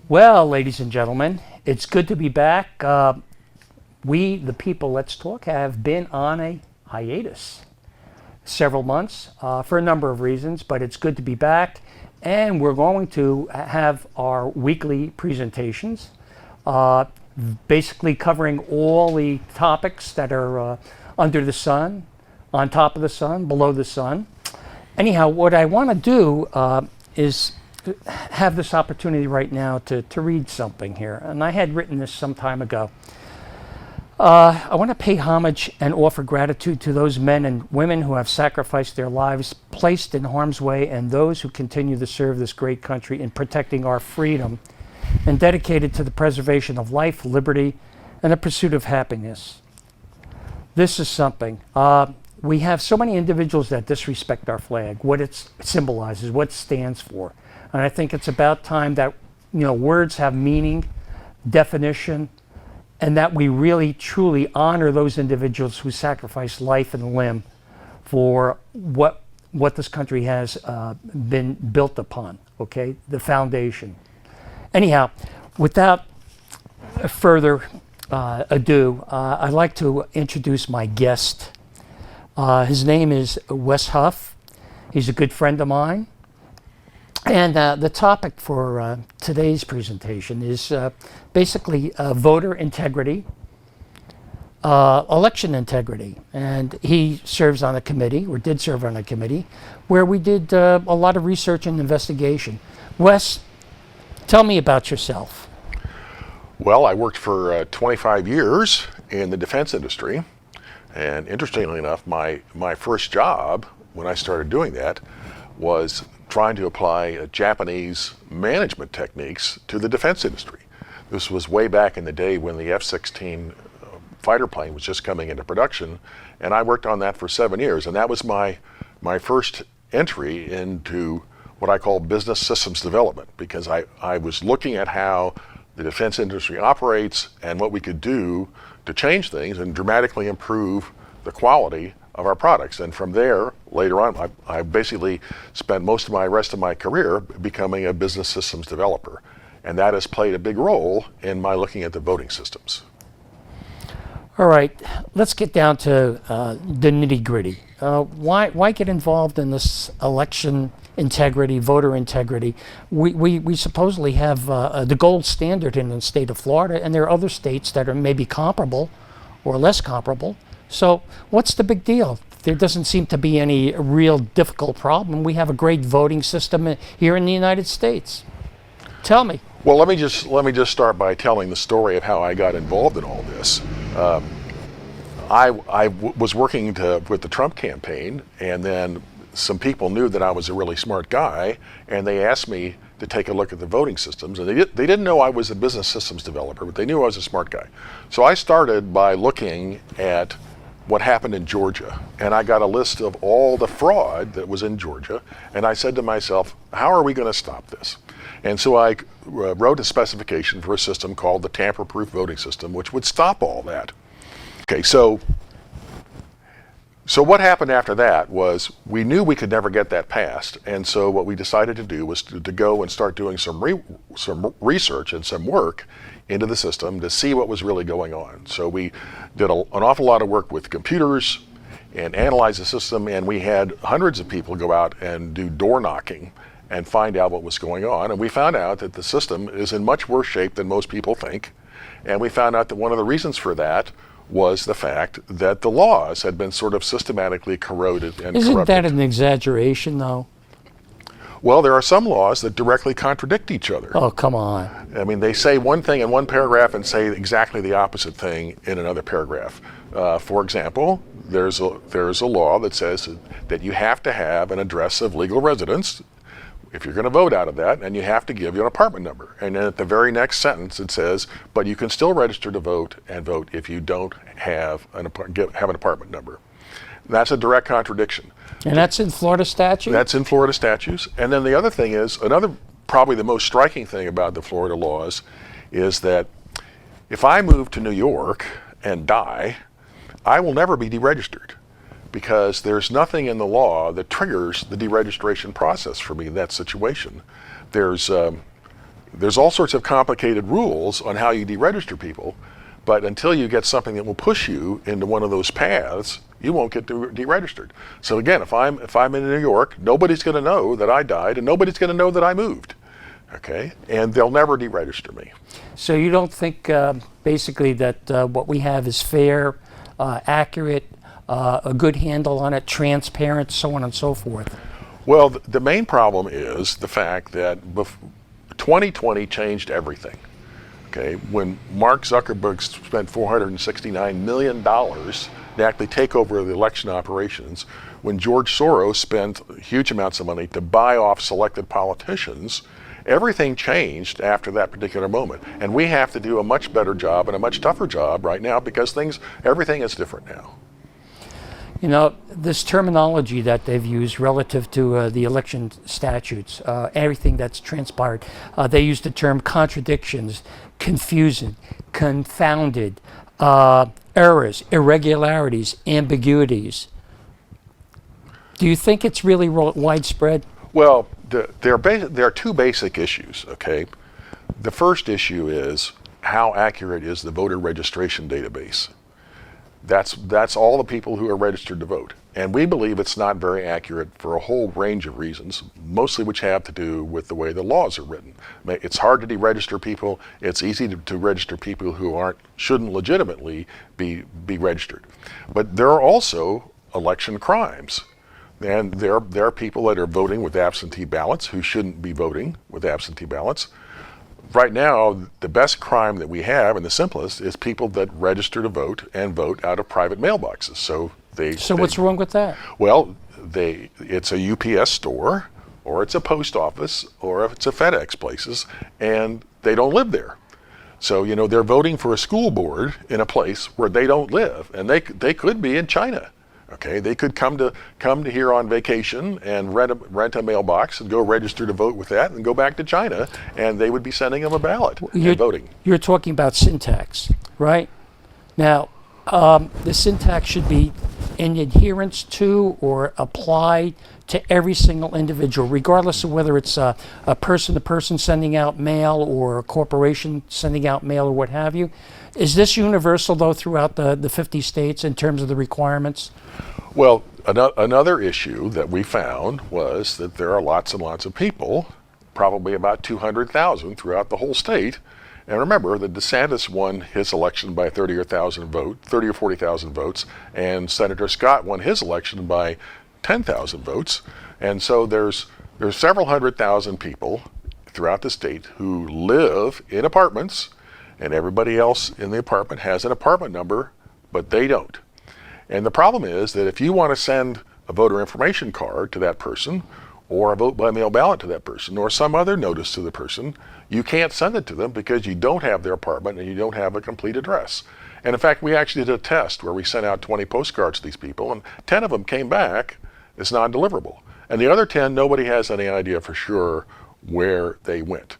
Well, ladies and gentlemen, it's good to be back. We, the people, Let's Talk, have been on a hiatus several months for a number of reasons, but it's good to be back. And we're going to have our weekly presentations, basically covering all the topics that are under the sun, on top of the sun, below the sun. Anyhow, what I want to do is have this opportunity right now to read something here. And I had written this some time ago. I want to pay homage and offer gratitude to those men and women who have sacrificed their lives, placed in harm's way, and those who continue to serve this great country in protecting our freedom and dedicated to the preservation of life, liberty, and the pursuit of happiness. This is something. We have so many individuals that disrespect our flag, what it symbolizes, what it stands for. And I think it's about time that, words have meaning, definition, and that we really truly honor those individuals who sacrifice life and limb for what this country has been built upon, okay? The foundation. Anyhow, without further ado, I'd like to introduce my guest. His name is Wes Huff. He's a good friend of mine. And the topic for today's presentation is basically voter integrity, election integrity. And he serves on a committee, or did serve on a committee, where we did a lot of research and investigation. Wes, tell me about yourself. Well, I worked for 25 years in the defense industry. And interestingly enough, my first job, when I started doing that, was trying to apply Japanese management techniques to the defense industry. This was way back in the day when the F-16 fighter plane was just coming into production, and I worked on that for 7 years, and that was my first entry into what I call business systems development, because I was looking at how the defense industry operates and what we could do to change things and dramatically improve the quality of our products. And from there, later on, I basically spent most of the rest of my career becoming a business systems developer. And that has played a big role in my looking at the voting systems. All right, let's get down to the nitty-gritty. Why get involved in this election integrity, voter integrity? We supposedly have the gold standard in the state of Florida, and there are other states that are maybe comparable or less comparable. So what's the big deal? There doesn't seem to be any real difficult problem. We have a great voting system here in the United States. Tell me. Well, let me just start by telling the story of how I got involved in all this. I was working with the Trump campaign, and then some people knew that I was a really smart guy, and they asked me to take a look at the voting systems. And they didn't know I was a business systems developer, but they knew I was a smart guy. So I started by looking at what happened in Georgia, and I got a list of all the fraud that was in Georgia, and I said to myself, how are we going to stop this? And so I wrote a specification for a system called the Tamperproof Voting System, which would stop all that. Okay, so what happened after that was we knew we could never get that passed, and so what we decided to do was to go and start doing some research and some work into the system to see what was really going on. So we did an awful lot of work with computers and analyze the system, and we had hundreds of people go out and do door knocking and find out what was going on. And we found out that the system is in much worse shape than most people think. And we found out that one of the reasons for that was the fact that the laws had been sort of systematically corroded and Isn't corrupted. that an exaggeration, though? Well, there are some laws that directly contradict each other. Oh, come on. I mean, they say one thing in one paragraph and say exactly the opposite thing in another paragraph. For example, there's a law that says that you have to have an address of legal residence if you're going to vote out of that, and you have to give your apartment number. And then at the very next sentence it says, but you can still register to vote and vote if you don't have an apartment number. That's a direct contradiction. And that's in Florida statute? That's in Florida statutes. And then the other thing is, probably the most striking thing about the Florida laws is that if I move to New York and die, I will never be deregistered, because there's nothing in the law that triggers the deregistration process for me in that situation. There's there's all sorts of complicated rules on how you deregister people, but until you get something that will push you into one of those paths, you won't get deregistered. So again, if I'm in New York, nobody's going to know that I died, and nobody's going to know that I moved. Okay, and they'll never deregister me. So you don't think basically that what we have is fair, accurate, a good handle on it, transparent, so on and so forth? Well, the main problem is the fact that 2020 changed everything. Okay, when Mark Zuckerberg spent $469 million to actually take over the election operations, when George Soros spent huge amounts of money to buy off selected politicians, everything changed after that particular moment. And we have to do a much better job and a much tougher job right now because everything is different now. You know, this terminology that they've used relative to the election statutes, everything that's transpired, they use the term contradictions, confusion, confounded, errors, irregularities, ambiguities. Do you think it's really widespread? Well, there are two basic issues, okay? The first issue is how accurate is the voter registration database? That's all the people who are registered to vote. And we believe it's not very accurate for a whole range of reasons, mostly which have to do with the way the laws are written. It's hard to deregister people. It's easy to register people who shouldn't legitimately be registered. But there are also election crimes. And there are people that are voting with absentee ballots who shouldn't be voting with absentee ballots. Right now, the best crime that we have, and the simplest, is people that register to vote and vote out of private mailboxes. So what's wrong with that? Well, it's a UPS store, or it's a post office, or if it's a FedEx places, and they don't live there. So, you know, they're voting for a school board in a place where they don't live, and they could be in China. Okay, they could come to here on vacation and rent a mailbox and go register to vote with that and go back to China, and they would be sending them a ballot and voting. You're talking about syntax, right? Now, the syntax should be in adherence to or applied to every single individual, regardless of whether it's a person-to-person sending out mail or a corporation sending out mail or what have you. Is this universal, though, throughout the 50 states in terms of the requirements? Well, another issue that we found was that there are lots and lots of people, probably about 200,000 throughout the whole state. And remember that DeSantis won his election by 30 or 40,000 votes, and Senator Scott won his election by 10,000 votes. And so there's several 100,000 people throughout the state who live in apartments, and everybody else in the apartment has an apartment number, but they don't. And the problem is that if you want to send a voter information card to that person, or a vote by mail ballot to that person, or some other notice to the person, you can't send it to them because you don't have their apartment and you don't have a complete address. And in fact, we actually did a test where we sent out 20 postcards to these people, and 10 of them came back as non-deliverable. And the other 10, nobody has any idea for sure where they went.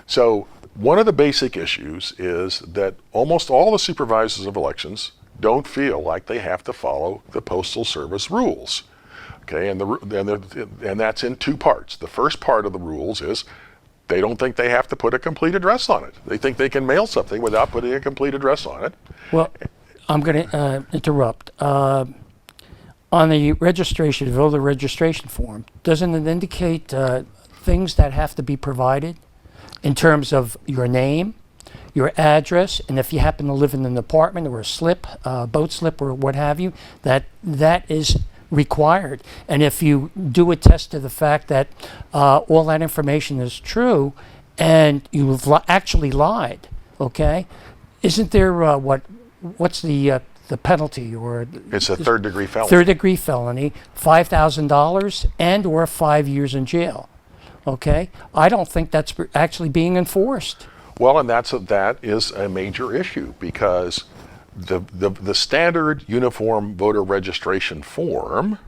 So one of the basic issues is that almost all the supervisors of elections don't feel like they have to follow the Postal Service rules. Okay, and that's in two parts. The first part of the rules is they don't think they have to put a complete address on it. They think they can mail something without putting a complete address on it. Well, I'm going to interrupt. On the registration, voter registration form, doesn't it indicate things that have to be provided in terms of your name, your address, and if you happen to live in an apartment or a slip, boat slip or what have you, that is required. And if you do attest to the fact that all that information is true and you've actually lied, okay, isn't there what's the penalty? Or it's a third-degree felony. Third-degree felony, $5,000 and or 5 years in jail. Okay, I don't think that's actually being enforced. Well, and that is a major issue because the standard uniform voter registration form,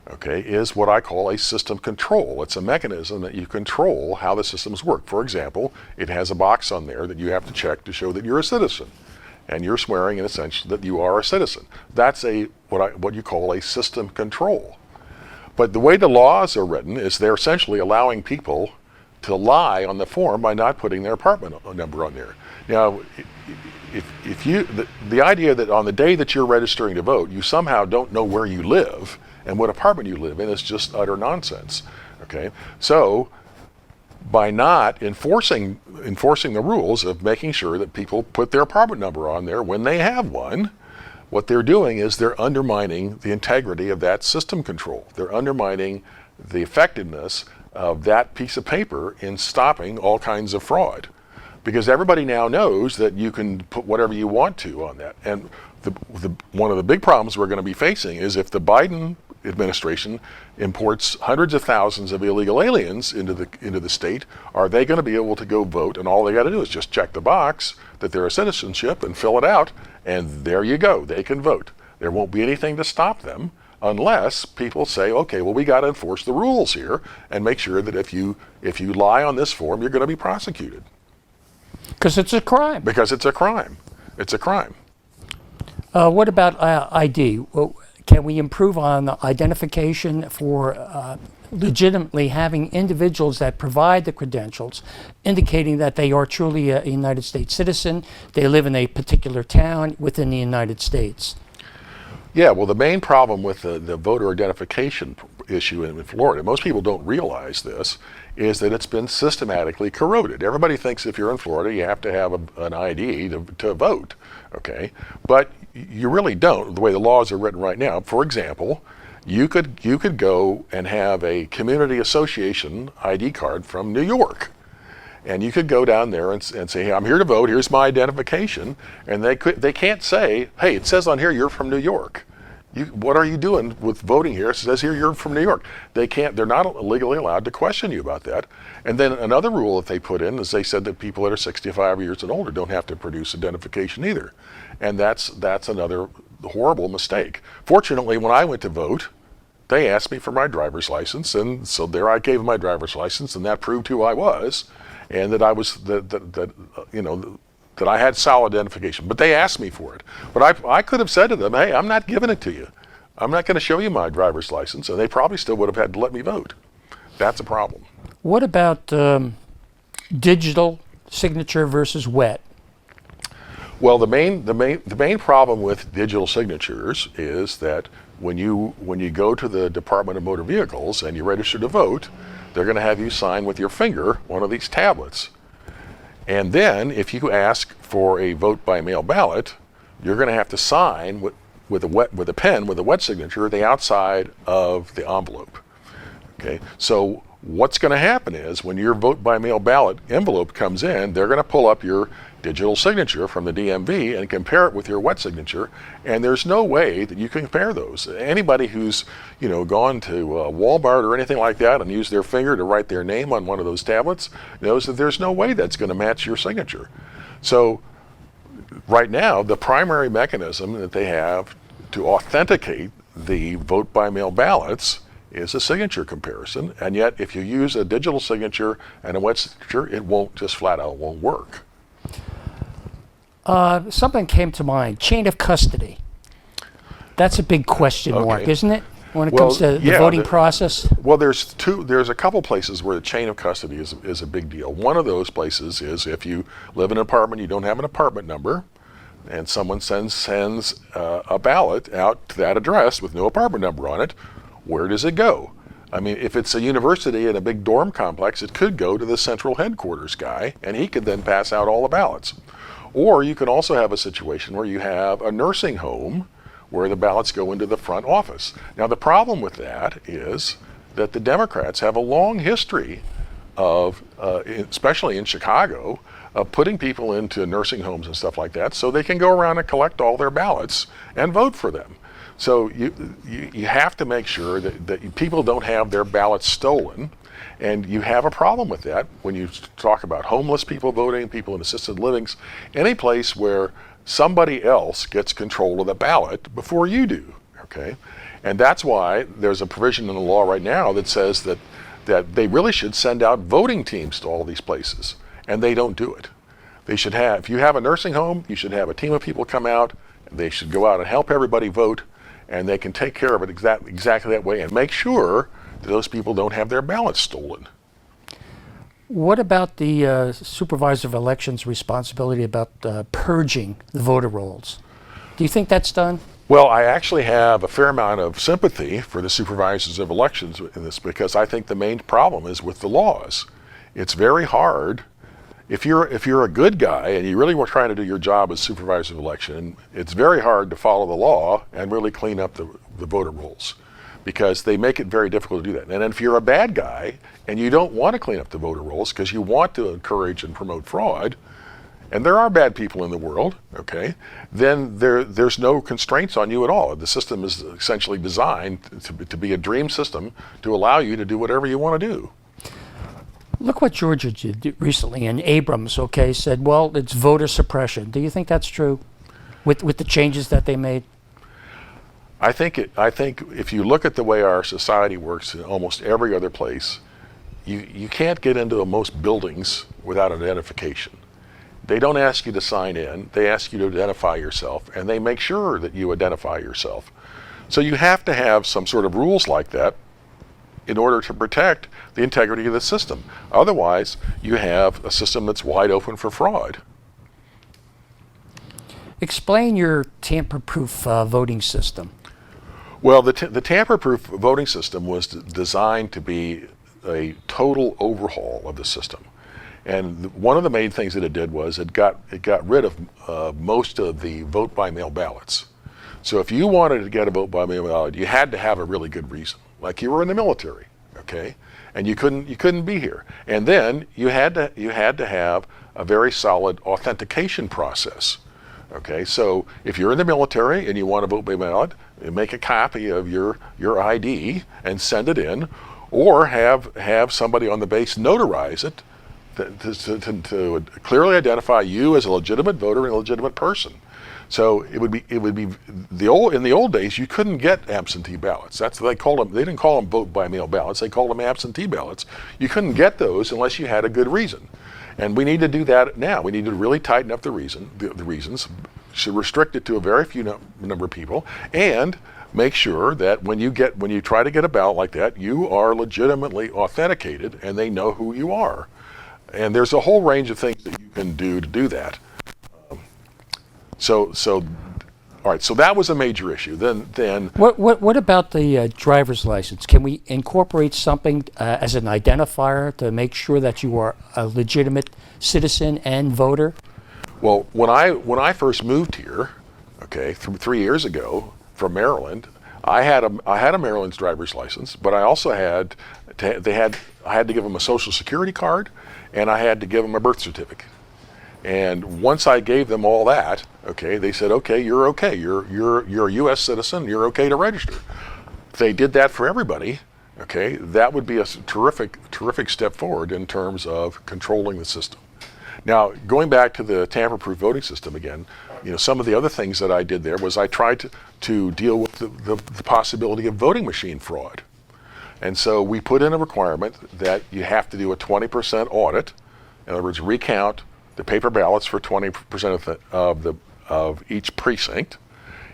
okay, is what I call a system control. It's a mechanism that you control how the systems work. For example, it has a box on there that you have to check to show that you're a citizen, and you're swearing in essentially that you are a citizen. That's what you call a system control. But the way the laws are written is they're essentially allowing people to lie on the form by not putting their apartment number on there. Now, if you the idea that on the day that you're registering to vote, you somehow don't know where you live and what apartment you live in is just utter nonsense. Okay, so by not enforcing the rules of making sure that people put their apartment number on there when they have one, what they're doing is they're undermining the integrity of that system control. They're undermining the effectiveness of that piece of paper in stopping all kinds of fraud. Because everybody now knows that you can put whatever you want to on that. And one of the big problems we're going to be facing is if the Biden administration imports hundreds of thousands of illegal aliens into the state, are they going to be able to go vote? And all they got to do is just check the box that they're a citizenship and fill it out, and there you go, they can vote. There won't be anything to stop them unless people say, okay, well, we got to enforce the rules here and make sure that if you lie on this form, you're going to be prosecuted. Because it's a crime. Because it's a crime. It's a crime. What about ID? Well, can we improve on the identification for legitimately having individuals that provide the credentials indicating that they are truly a United States citizen, they live in a particular town within the United States? Yeah, well, the main problem with the voter identification issue in Florida, most people don't realize this, is that it's been systematically corroded. Everybody thinks if you're in Florida, you have to have an ID to vote, okay? But you really don't, the way the laws are written right now. For example, you could go and have a community association ID card from New York. And you could go down there and say, hey, I'm here to vote, here's my identification. And they can't say, hey, it says on here you're from New York. What are you doing with voting here? It says here you're from New York. They're not legally allowed to question you about that. And then another rule that they put in is they said that people that are 65 years and older don't have to produce identification either. And that's another horrible mistake. Fortunately, when I went to vote, they asked me for my driver's license, and so there I gave them my driver's license, and that proved who I was, and that I was that I had solid identification. But they asked me for it. But I could have said to them, hey, I'm not giving it to you. I'm not going to show you my driver's license, and they probably still would have had to let me vote. That's a problem. What about digital signature versus wet? Well, the main problem with digital signatures is that when you go to the Department of Motor Vehicles and you register to vote, they're going to have you sign with your finger one of these tablets. And then if you ask for a vote by mail ballot, you're going to have to sign with a pen with a wet signature the outside of the envelope. Okay, so what's going to happen is when your vote by mail ballot envelope comes in, they're going to pull up your digital signature from the DMV and compare it with your wet signature, and there's no way that you can compare those. Anybody who's gone to Walmart or anything like that and used their finger to write their name on one of those tablets knows that there's no way that's going to match your signature. So right now, the primary mechanism that they have to authenticate the vote by mail ballots is a signature comparison, and yet if you use a digital signature and a wet signature, it won't just flat out won't work. Something came to mind, chain of custody. That's a big question mark, isn't it, when it comes to the voting process? Well, there's a couple places where the chain of custody is a big deal. One of those places is if you live in an apartment, you don't have an apartment number, and someone sends a ballot out to that address with no apartment number on it, where does it go? I mean, if it's a university in a big dorm complex, it could go to the central headquarters guy, and he could then pass out all the ballots. Or you can also have a situation where you have a nursing home where the ballots go into the front office. Now, the problem with that is that the Democrats have a long history of, especially in Chicago, of putting people into nursing homes and stuff like that so they can go around and collect all their ballots and vote for them. So you have to make sure that people don't have their ballots stolen. And you have a problem with that when you talk about homeless people voting, people in assisted livings, any place where somebody else gets control of the ballot before you do, okay? And that's why there's a provision in the law right now that says that they really should send out voting teams to all these places, and they don't do it. They should have, if you have a nursing home, you should have a team of people come out, and they should go out and help everybody vote, and they can take care of it exactly that way and make sure those people don't have their ballots stolen. What about the Supervisor of Elections' responsibility about purging the voter rolls? Do you think that's done? Well, I actually have a fair amount of sympathy for the supervisors of elections in this, because I think the main problem is with the laws. It's very hard. If you're a good guy and you really were trying to do your job as supervisor of election, it's very hard to follow the law and really clean up the voter rolls, because they make it very difficult to do that. And if you're a bad guy and you don't want to clean up the voter rolls because you want to encourage and promote fraud, and there are bad people in the world, okay, then there's no constraints on you at all. The system is essentially designed to be a dream system to allow you to do whatever you want to do. Look what Georgia did recently, and Abrams, okay, said, well, it's voter suppression. Do you think that's true with the changes that they made? I think if you look at the way our society works in almost every other place, you can't get into most buildings without identification. They don't ask you to sign in, they ask you to identify yourself, and they make sure that you identify yourself. So you have to have some sort of rules like that in order to protect the integrity of the system. Otherwise, you have a system that's wide open for fraud. Explain your tamper-proof voting system. Well, the tamper-proof voting system was designed to be a total overhaul of the system. And one of the main things that it did was it got rid of most of the vote-by-mail ballots. So if you wanted to get a vote-by-mail ballot, you had to have a really good reason, like you were in the military, okay, and you couldn't be here. And then you had to have a very solid authentication process. Okay, so if you're in the military and you want to vote by ballot, make a copy of your ID and send it in, or have somebody on the base notarize it to clearly identify you as a legitimate voter and a legitimate person. So it would be in the old days you couldn't get absentee ballots. That's what they called them. They didn't call them vote by mail ballots. They called them absentee ballots. You couldn't get those unless you had a good reason. And we need to do that now. We need to really tighten up the reasons, should restrict it to a very few number of people, and make sure that when you try to get a ballot like that, you are legitimately authenticated and they know who you are. And there's a whole range of things that you can do to do that. All right. So that was a major issue. Then What about the driver's license? Can we incorporate something as an identifier to make sure that you are a legitimate citizen and voter? Well, when I first moved here, okay, 3 years ago from Maryland, I had a Maryland's driver's license, but I also had to give them a Social Security card, and I had to give them a birth certificate. And once I gave them all that, okay, they said, okay, you're okay. You're a U.S. citizen. You're okay to register. If they did that for everybody, okay, that would be a terrific step forward in terms of controlling the system. Now, going back to the tamper-proof voting system again, some of the other things that I did there was I tried to deal with the possibility of voting machine fraud. And so we put in a requirement that you have to do a 20% audit. In other words, recount the paper ballots for 20% of each precinct.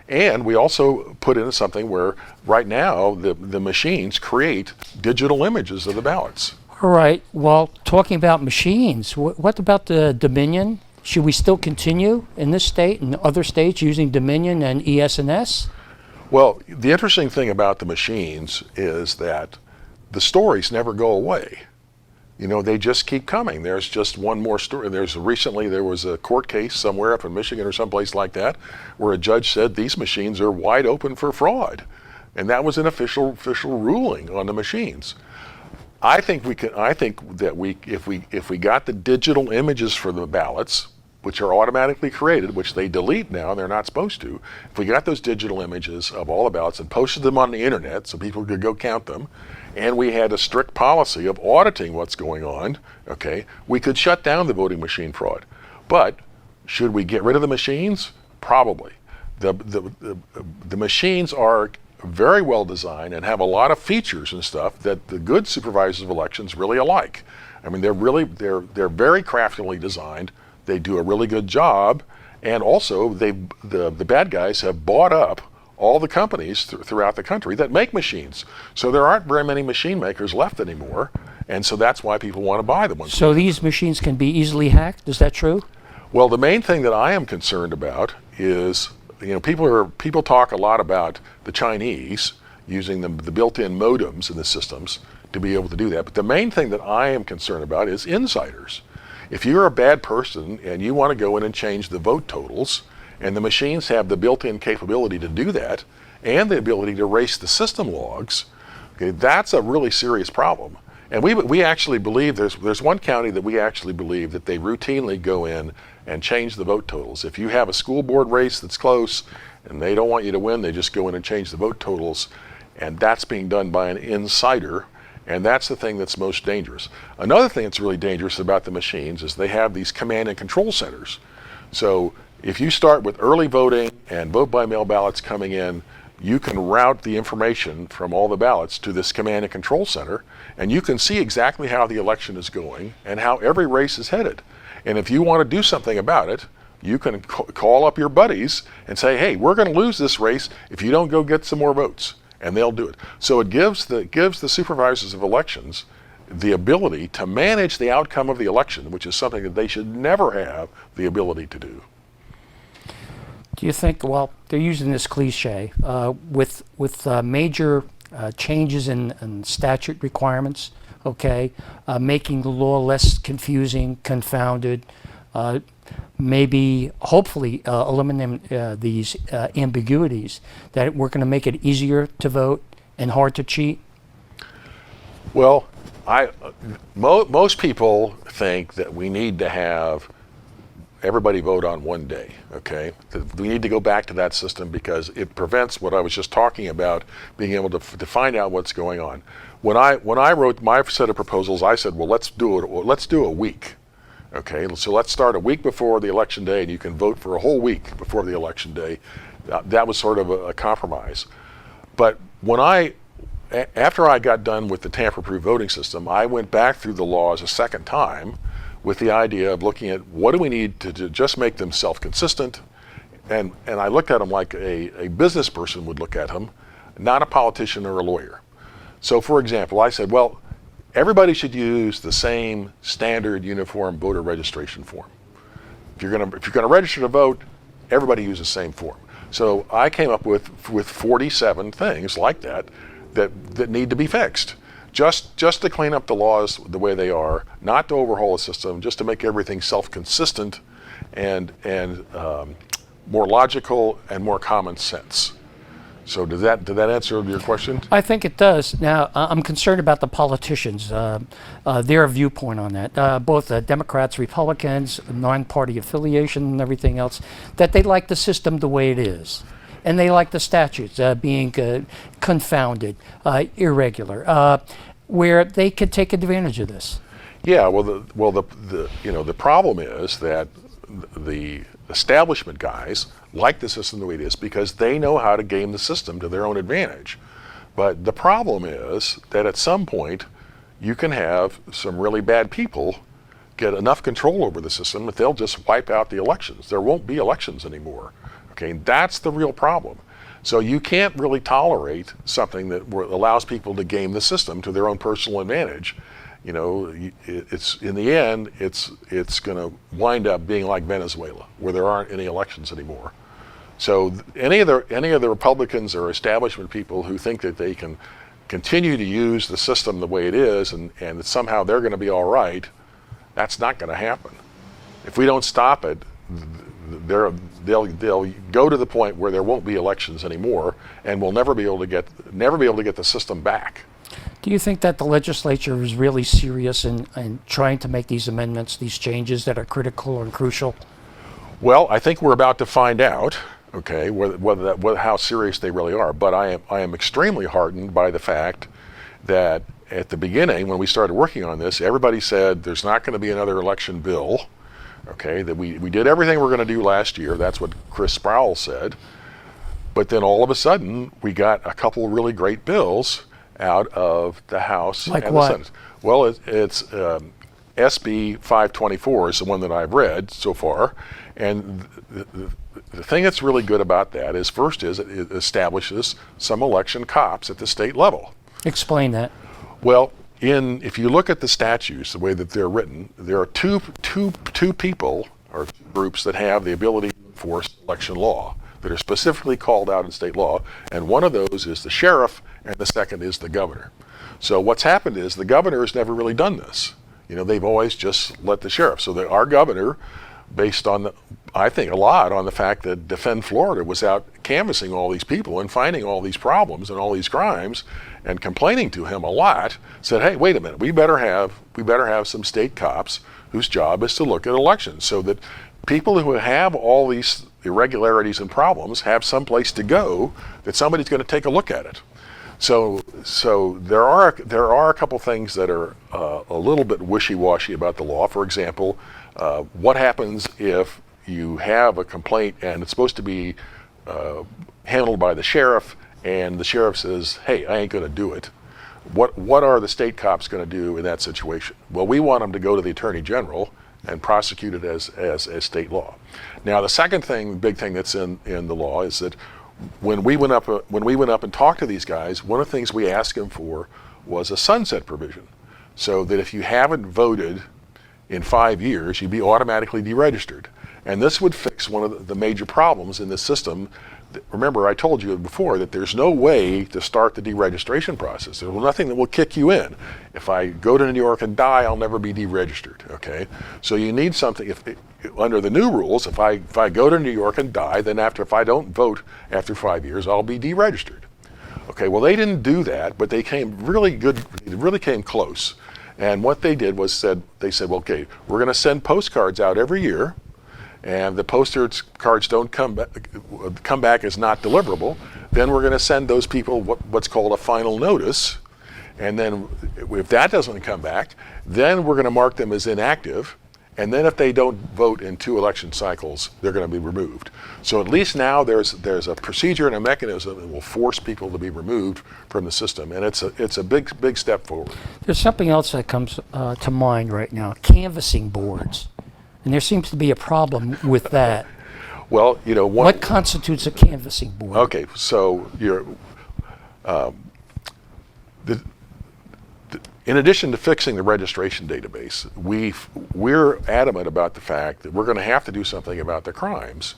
And we also put in something where right now the machines create digital images of the ballots. All right. Well, talking about machines, what about the Dominion? Should we still continue in this state and other states using Dominion and ES&S? Well, the interesting thing about the machines is that the stories never go away. They just keep coming. There's just one more story. Recently there was a court case somewhere up in Michigan or someplace like that where a judge said these machines are wide open for fraud. And that was an official ruling on the machines. I think that if we got the digital images for the ballots, which are automatically created, which they delete now, they're not supposed to. If we got those digital images of all the ballots and posted them on the internet so people could go count them, and we had a strict policy of auditing what's going on, okay, we could shut down the voting machine fraud. But should we get rid of the machines? Probably. The machines are very well designed and have a lot of features and stuff that the good supervisors of elections really like. I mean, they're very craftily designed. They do a really good job, and also the bad guys have bought up all the companies throughout the country that make machines. So there aren't very many machine makers left anymore, And so that's why people want to buy the ones. So these machines can be easily hacked. Is that true? Well, the main thing that I am concerned about is, people talk a lot about the Chinese using the built-in modems in the systems to be able to do that. But the main thing that I am concerned about is insiders. If you're a bad person and you want to go in and change the vote totals, and the machines have the built-in capability to do that, and the ability to erase the system logs, okay, that's a really serious problem. And we actually believe there's one county that we actually believe that they routinely go in and change the vote totals. If you have a school board race that's close and they don't want you to win, they just go in and change the vote totals, and that's being done by an insider, and that's the thing that's most dangerous. Another thing that's really dangerous about the machines is they have these command and control centers. So if you start with early voting and vote by mail ballots coming in, you can route the information from all the ballots to this command and control center, and you can see exactly how the election is going and how every race is headed. And if you want to do something about it, you can call up your buddies and say, hey, we're going to lose this race if you don't go get some more votes, and they'll do it. So it gives the supervisors of elections the ability to manage the outcome of the election, which is something that they should never have the ability to do. Do you think, well, they're using this cliche, with major changes in statute requirements, okay, making the law less confusing, confounded, maybe, hopefully, eliminating these ambiguities, that we're going to make it easier to vote and hard to cheat? Well, most people think that we need to have everybody vote on one day, okay? We need to go back to that system because it prevents what I was just talking about, being able to find out what's going on. When I wrote my set of proposals, I said, well, let's do a week, okay? So let's start a week before the election day, and you can vote for a whole week before the election day. That was sort of a compromise. But after I got done with the tamper-proof voting system, I went back through the laws a second time with the idea of looking at what do we need to just make them self-consistent. And I looked at them like a business person would look at them, not a politician or a lawyer. So for example, I said, well, everybody should use the same standard uniform voter registration form. If you're gonna register to vote, everybody uses the same form. So I came up with 47 things like that need to be fixed. Just to clean up the laws the way they are, not to overhaul the system, just to make everything self-consistent and more logical and more common sense. So did that answer your question? I think it does. Now, I'm concerned about the politicians, their viewpoint on that. Both Democrats, Republicans, non-party affiliation and everything else, that they like the system the way it is. And they like the statutes being confounded, irregular, where they could take advantage of this. Yeah, the problem is that the establishment guys like the system the way it is because they know how to game the system to their own advantage. But the problem is that at some point you can have some really bad people get enough control over the system that they'll just wipe out the elections. There won't be elections anymore. Okay, that's the real problem. So you can't really tolerate something that allows people to game the system to their own personal advantage. You know, it's in the end, it's going to wind up being like Venezuela, where there aren't any elections anymore. So any of the Republicans or establishment people who think that they can continue to use the system the way it is and that somehow they're going to be all right, that's not going to happen. If we don't stop it, they'll go to the point where there won't be elections anymore, and we'll never be able to get the system back. Do you think that the legislature is really serious in trying to make these amendments, these changes that are critical and crucial? Well, I think we're about to find out, okay, how serious they really are. But I am extremely heartened by the fact that at the beginning, when we started working on this, everybody said there's not going to be another election bill. Okay, that we did everything we're going to do last year. That's what Chris Sproul said. But then all of a sudden, we got a couple of really great bills out of the House like and what? the Senate. Well, it's SB 524 is the one that I've read so far. And the thing that's really good about that is, first is it establishes some election cops at the state level. Explain that. Well, if you look at the statutes, the way that they're written, there are two people or groups that have the ability to enforce election law that are specifically called out in state law, and one of those is the sheriff, and the second is the governor. So what's happened is the governor has never really done this. They've always just let the sheriff. So that our governor, based on, I think, a lot on the fact that Defend Florida was out canvassing all these people and finding all these problems and all these crimes and complaining to him a lot, said, hey, wait a minute, we better have some state cops whose job is to look at elections so that people who have all these irregularities and problems have some place to go, that somebody's going to take a look at it. So there are a couple things that are a little bit wishy-washy about the law. For example, what happens if you have a complaint and it's supposed to be handled by the sheriff, and the sheriff says, hey, I ain't going to do it. What are the state cops going to do in that situation? Well, we want them to go to the Attorney General and prosecute it as state law. Now, the second big thing that's in the law is that when we went up and talked to these guys, one of the things we asked them for was a sunset provision, so that if you haven't voted in 5 years, you'd be automatically deregistered. And this would fix one of the major problems in this system. Remember, I told you before that there's no way to start the deregistration process. There's nothing that will kick you in. If I go to New York and die, I'll never be deregistered, okay? So you need something. Under the new rules, if I go to New York and die, then if I don't vote after 5 years, I'll be deregistered. Okay, well, they didn't do that, but they came really came close. And what they did was they said, well, okay, we're going to send postcards out every year, and the postcards don't come back as not deliverable. Then we're going to send those people what's called a final notice, and then if that doesn't come back, then we're going to mark them as inactive. And then if they don't vote in 2 election cycles, they're going to be removed. So at least now there's a procedure and a mechanism that will force people to be removed from the system, and it's a big step forward. There's something else that comes to mind right now: canvassing boards, and there seems to be a problem with that. Well, what constitutes a canvassing board? Okay, so in addition to fixing the registration database, we're adamant about the fact that we're going to have to do something about the crimes.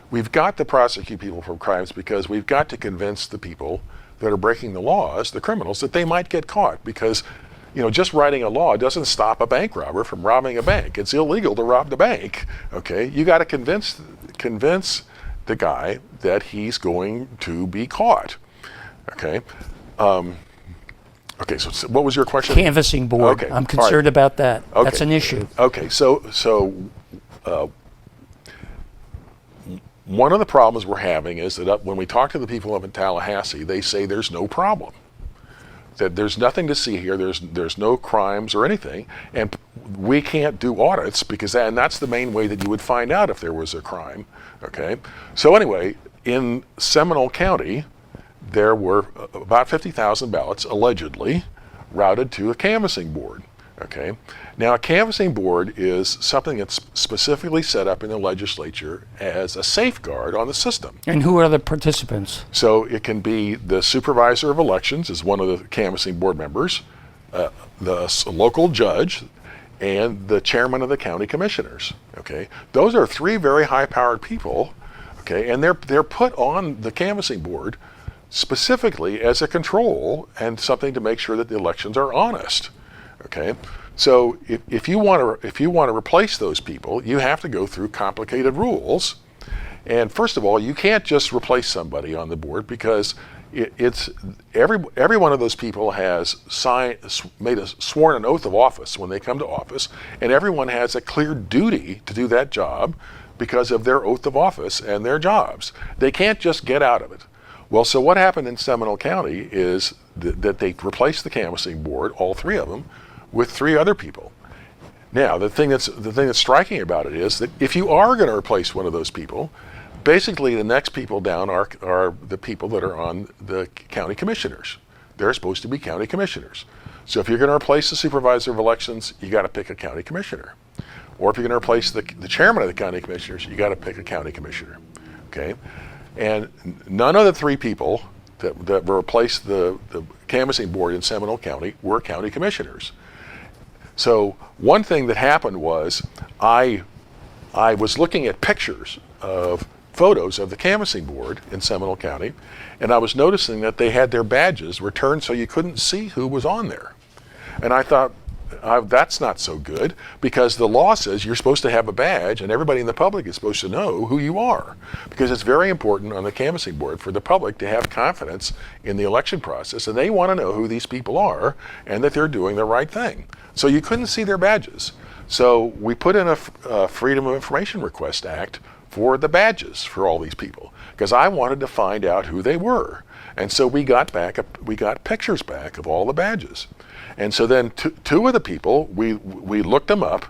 We've got to prosecute people for crimes because we've got to convince the people that are breaking the laws, the criminals, that they might get caught, because just writing a law doesn't stop a bank robber from robbing a bank. It's illegal to rob the bank, okay? You got to convince the guy that he's going to be caught, okay? Okay, so what was your question? Canvassing board. Okay, I'm concerned about that. Okay. That's an issue. Okay, so one of the problems we're having is that when we talk to the people up in Tallahassee, they say there's no problem, that there's nothing to see here, there's no crimes or anything, and we can't do audits because that's the main way that you would find out if there was a crime, okay? So anyway, in Seminole County, there were about 50,000 ballots allegedly routed to a canvassing board, okay? Now, a canvassing board is something that's specifically set up in the legislature as a safeguard on the system. And who are the participants? So it can be the Supervisor of Elections is one of the canvassing board members, the local judge, and the chairman of the county commissioners, okay? Those are 3 very high-powered people, okay? And they're put on the canvassing board specifically as a control and something to make sure that the elections are honest, okay? So if you want to replace those people, you have to go through complicated rules. And first of all, you can't just replace somebody on the board because it's every one of those people has sworn an oath of office when they come to office, and everyone has a clear duty to do that job because of their oath of office and their jobs. They can't just get out of it. Well, so what happened in Seminole County is that they replaced the canvassing board, all 3 of them, with 3 other people. Now, the thing that's striking about it is that if you are going to replace one of those people, basically the next people down are the people that are on the county commissioners. They're supposed to be county commissioners. So if you're going to replace the Supervisor of Elections, you got to pick a county commissioner. Or if you're going to replace the chairman of the county commissioners, you got to pick a county commissioner, okay? And none of the 3 people that replaced the canvassing board in Seminole County were county commissioners. So one thing that happened was I was looking at pictures of photos of the canvassing board in Seminole County, and I was noticing that they had their badges returned so you couldn't see who was on there. And I thought, that's not so good, because the law says you're supposed to have a badge and everybody in the public is supposed to know who you are, because it's very important on the canvassing board for the public to have confidence in the election process, and they want to know who these people are and that they're doing the right thing. So you couldn't see their badges. So we put in a Freedom of Information Request Act for the badges for all these people, because I wanted to find out who they were. And so we got pictures back of all the badges. And so then two of the people, we looked them up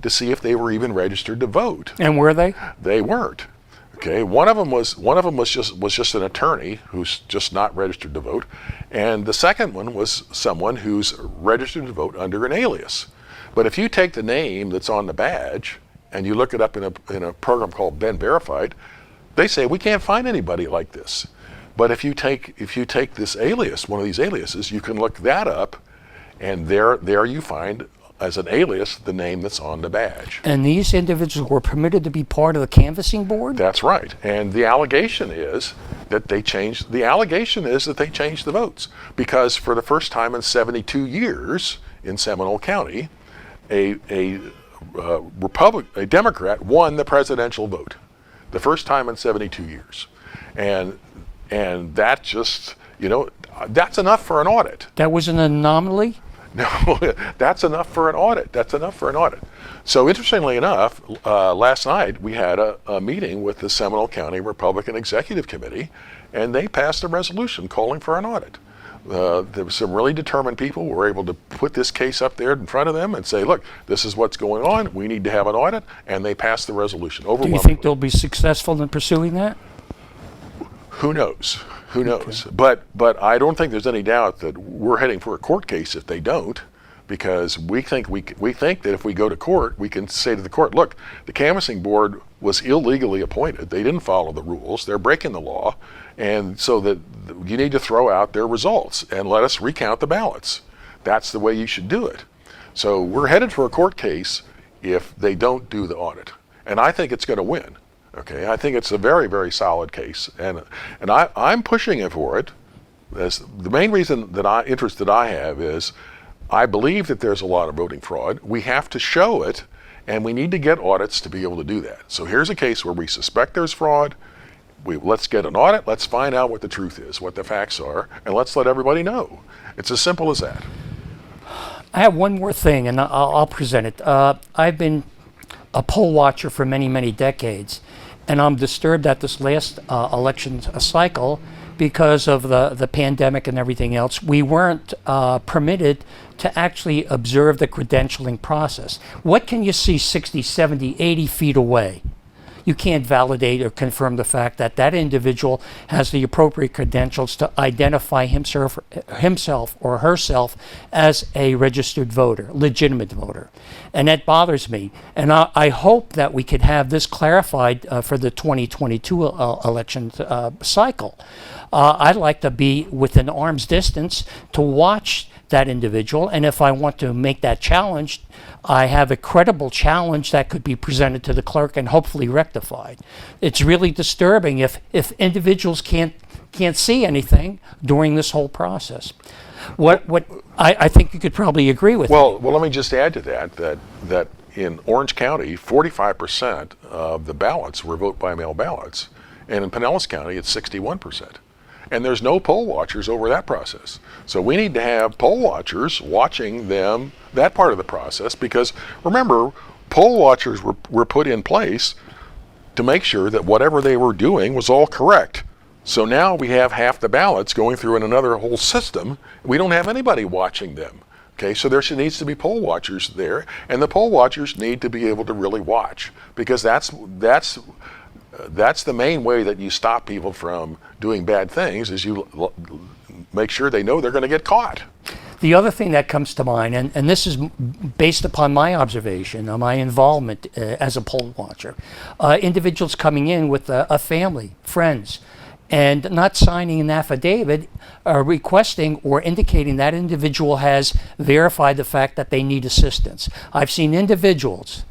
to see if they were even registered to vote. And were they? They weren't. Okay, one of them was just an attorney who's just not registered to vote, and the second one was someone who's registered to vote under an alias. But if you take the name that's on the badge and you look it up in a program called Ben Verified, they say we can't find anybody like this. But if you take this alias, one of these aliases, you can look that up, and there you find as an alias the name that's on the badge. And these individuals were permitted to be part of the canvassing board? That's right. And the allegation is that they changed the votes, because for the first time in 72 years in Seminole County, a Democrat won the presidential vote. The first time in 72 years. And that just, that's enough for an audit. That was an anomaly? No, that's enough for an audit. So interestingly enough, last night we had a meeting with the Seminole County Republican Executive Committee, and they passed a resolution calling for an audit. There were some really determined people who were able to put this case up there in front of them and say, look, this is what's going on. We need to have an audit. And they passed the resolution overwhelmingly. Do you think they'll be successful in pursuing that? Who knows? Okay. But I don't think there's any doubt that we're heading for a court case if they don't, because we think that if we go to court, we can say to the court, look, the canvassing board was illegally appointed. They didn't follow the rules. They're breaking the law. And so that you need to throw out their results and let us recount the ballots. That's the way you should do it. So we're headed for a court case if they don't do the audit. And I think it's going to win. Okay, I think it's a very, very solid case, and I'm pushing for it. The main reason interest that I have is I believe that there's a lot of voting fraud. We have to show it, and we need to get audits to be able to do that. So here's a case where we suspect there's fraud. Let's get an audit. Let's find out what the truth is, what the facts are, and let's let everybody know. It's as simple as that. I have one more thing, and I'll present it. I've been a poll watcher for many, many decades. And I'm disturbed at this last election cycle because of the pandemic and everything else. We weren't permitted to actually observe the credentialing process. What can you see 60, 70, 80 feet away? You can't validate or confirm the fact that that individual has the appropriate credentials to identify himself or herself as a registered voter, legitimate voter. And that bothers me. And I hope that we could have this clarified for the 2022 election cycle. I'd like to be within arm's distance to watch that individual, and if I want to make that challenge, I have a credible challenge that could be presented to the clerk and hopefully rectified. It's really disturbing if individuals can't see anything during this whole process. What I think you could probably agree with. Well, let me just add to that in Orange County, 45% of the ballots were vote by mail ballots, and in Pinellas County, it's 61%. And there's no poll watchers over that process. So we need to have poll watchers watching that part of the process, because remember, poll watchers were put in place to make sure that whatever they were doing was all correct. So now we have half the ballots going through in another whole system. We don't have anybody watching them. Okay, so there needs to be poll watchers there, and the poll watchers need to be able to really watch, because that's the main way that you stop people from doing bad things, is you make sure they know they're going to get caught. The other thing that comes to mind, and this is based upon my observation, my involvement as a poll watcher, individuals coming in with a family, friends, and not signing an affidavit requesting or indicating that individual has verified the fact that they need assistance. I've seen individuals,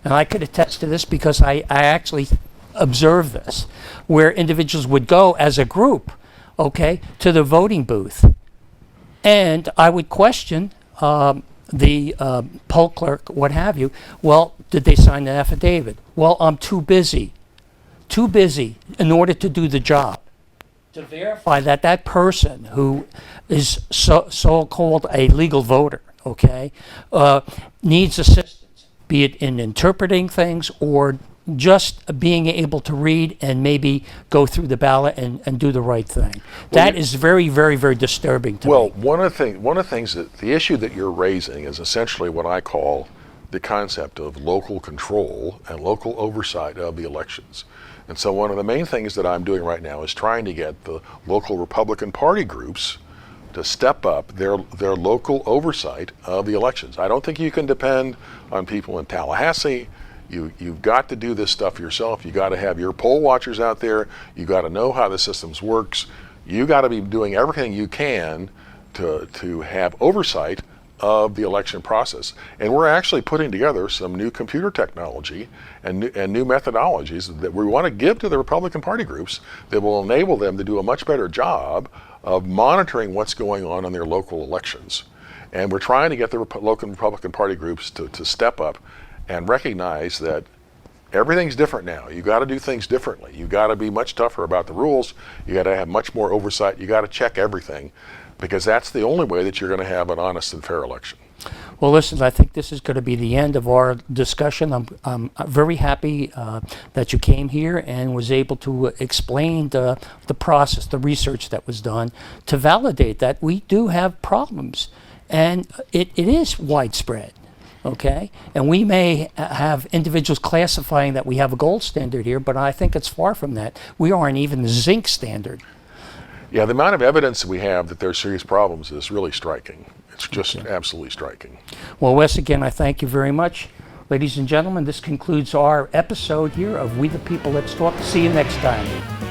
and I could attest to this because I actually observed this, where individuals would go as a group, okay, to the voting booth. And I would question the poll clerk, what have you. Well, did they sign an affidavit? Well, I'm too busy in order to do the job. To verify that that person who is so-called a legal voter, okay, needs assistance, be it in interpreting things or just being able to read and maybe go through the ballot and do the right thing. That is very, very, very disturbing to me. Well, one of the things that the issue that you're raising is essentially what I call the concept of local control and local oversight of the elections. And so one of the main things that I'm doing right now is trying to get the local Republican Party groups to step up their local oversight of the elections. I don't think you can depend on people in Tallahassee. You've got to do this stuff yourself. You got to have your poll watchers out there. You got to know how the systems works. You got to be doing everything you can to have oversight of the election process. And we're actually putting together some new computer technology and new methodologies that we want to give to the Republican Party groups that will enable them to do a much better job of monitoring what's going on in their local elections. And we're trying to get the local Republican Party groups to step up and recognize that everything's different now. You got to do things differently. You got to be much tougher about the rules. You got to have much more oversight. You got to check everything, because that's the only way that you're going to have an honest and fair election. Well, listen, I think this is going to be the end of our discussion. I'm very happy that you came here and was able to explain the process, the research that was done to validate that we do have problems, and it is widespread. Okay, and we may have individuals classifying that we have a gold standard here, but I think it's far from that. We aren't even the zinc standard. Yeah, the amount of evidence that we have that there's serious problems is really striking. It's just absolutely striking. Well, Wes, again, I thank you very much. Ladies and gentlemen, this concludes our episode here of We the People Let's Talk. See you next time.